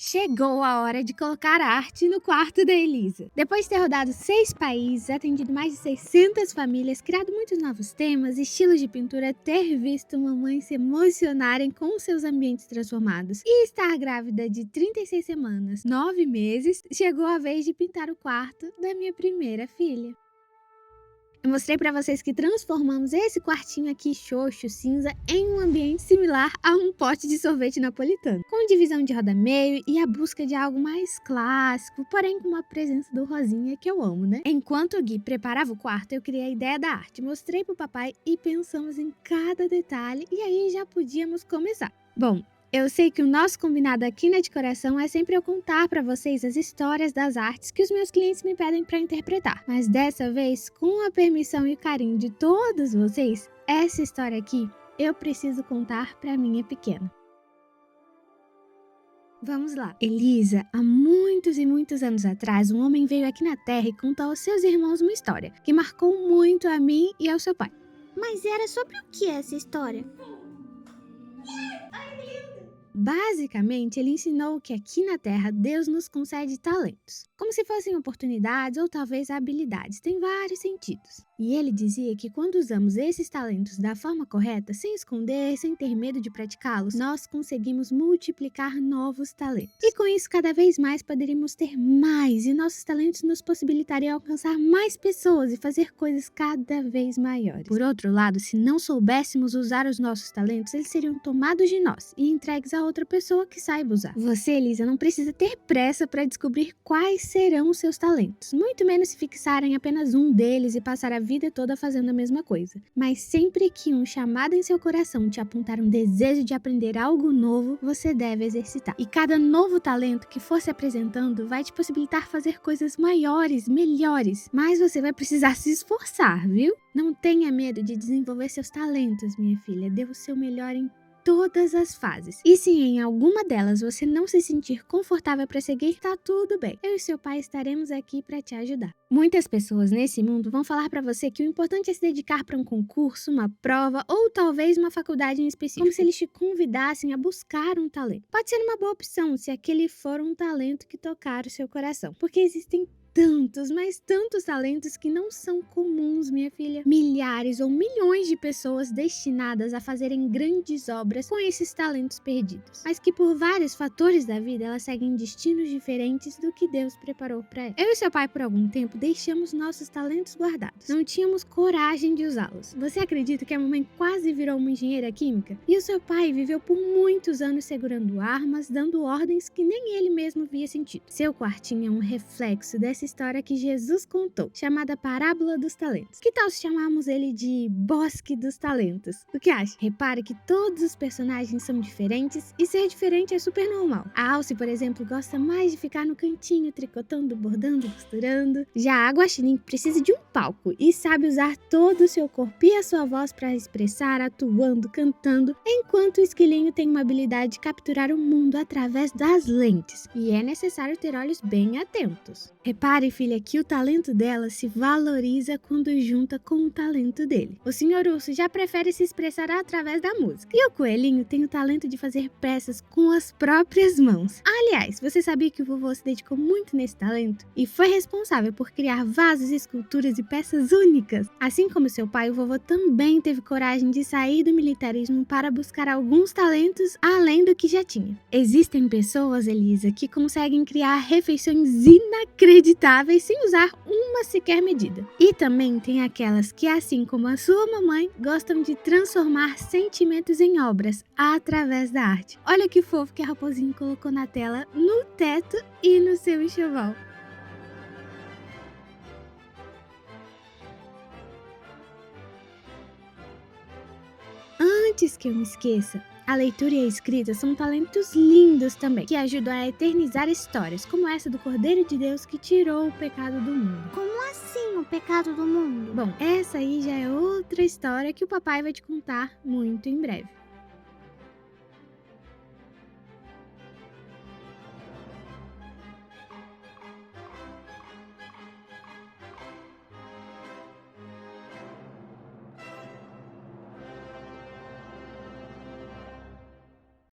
Chegou a hora de colocar arte no quarto da Elisa. Depois de ter rodado 6 países, atendido mais de 600 famílias, criado muitos novos temas, estilos de pintura, ter visto mamães se emocionarem com seus ambientes transformados e estar grávida de 36 semanas, 9 meses, chegou a vez de pintar o quarto da minha primeira filha. Eu mostrei pra vocês que transformamos esse quartinho aqui xoxo, cinza, em um ambiente similar a um pote de sorvete napolitano, com divisão de roda-meio e a busca de algo mais clássico, porém com uma presença do rosinha que eu amo, né? Enquanto o Gui preparava o quarto, eu criei a ideia da arte, mostrei pro papai e pensamos em cada detalhe e aí já podíamos começar. Bom, eu sei que o nosso combinado aqui na decoração é sempre eu contar para vocês as histórias das artes que os meus clientes me pedem para interpretar. Mas dessa vez, com a permissão e o carinho de todos vocês, essa história aqui eu preciso contar para minha pequena. Vamos lá. Elisa, há muitos e muitos anos atrás, um homem veio aqui na Terra e contou aos seus irmãos uma história que marcou muito a mim e ao seu pai. Mas era sobre o que essa história? Basicamente, ele ensinou que aqui na Terra Deus nos concede talentos, como se fossem oportunidades ou talvez habilidades, tem vários sentidos. E ele dizia que quando usamos esses talentos da forma correta, sem esconder, sem ter medo de praticá-los, nós conseguimos multiplicar novos talentos. E com isso, cada vez mais poderíamos ter mais, e nossos talentos nos possibilitariam alcançar mais pessoas e fazer coisas cada vez maiores. Por outro lado, se não soubéssemos usar os nossos talentos, eles seriam tomados de nós e entregues a outra pessoa que saiba usar. Você, Elisa, não precisa ter pressa para descobrir quais serão os seus talentos, muito menos se fixar em apenas um deles e passar a vida toda fazendo a mesma coisa. Mas sempre que um chamado em seu coração te apontar um desejo de aprender algo novo, você deve exercitar. E cada novo talento que for se apresentando vai te possibilitar fazer coisas maiores, melhores, mas você vai precisar se esforçar, viu? Não tenha medo de desenvolver seus talentos, minha filha. Dê o seu melhor em todas as fases. E se em alguma delas você não se sentir confortável para seguir, tá tudo bem. Eu e seu pai estaremos aqui para te ajudar. Muitas pessoas nesse mundo vão falar para você que o importante é se dedicar para um concurso, uma prova ou talvez uma faculdade em específico, como se eles te convidassem a buscar um talento. Pode ser uma boa opção se aquele for um talento que tocar o seu coração, porque existem tantos, mas tantos talentos que não são comuns, minha filha. Milhares ou milhões de pessoas destinadas a fazerem grandes obras com esses talentos perdidos, mas que por vários fatores da vida elas seguem destinos diferentes do que Deus preparou para elas. Eu e seu pai por algum tempo deixamos nossos talentos guardados. Não tínhamos coragem de usá-los. Você acredita que a mamãe quase virou uma engenheira química? E o seu pai viveu por muitos anos segurando armas, dando ordens que nem ele mesmo via sentido. Seu quartinho é um reflexo dessa história que Jesus contou, chamada Parábola dos Talentos. Que tal se chamarmos ele de Bosque dos Talentos? O que acha? Repare que todos os personagens são diferentes e ser diferente é super normal. A Alce, por exemplo, gosta mais de ficar no cantinho, tricotando, bordando, costurando. Já a Guaxinim precisa de um palco e sabe usar todo o seu corpo e a sua voz para expressar, atuando, cantando, enquanto o Esquilinho tem uma habilidade de capturar o mundo através das lentes. E é necessário ter olhos bem atentos. Repare, filha, que o talento dela se valoriza quando junta com o talento dele. O Senhor Urso já prefere se expressar através da música. E o Coelhinho tem o talento de fazer peças com as próprias mãos. Aliás, você sabia que o vovô se dedicou muito nesse talento? E foi responsável por criar vasos, esculturas e peças únicas. Assim como seu pai, o vovô também teve coragem de sair do militarismo para buscar alguns talentos além do que já tinha. Existem pessoas, Elisa, que conseguem criar refeições inacreditáveis sem usar uma sequer medida. E também tem aquelas que, assim como a sua mamãe, gostam de transformar sentimentos em obras através da arte. Olha que fofo que a Raposinho colocou na tela, no teto e no seu enxoval. Antes que eu me esqueça, a leitura e a escrita são talentos lindos também, que ajudam a eternizar histórias, como essa do Cordeiro de Deus que tirou o pecado do mundo. Como assim o pecado do mundo? Bom, essa aí já é outra história que o papai vai te contar muito em breve.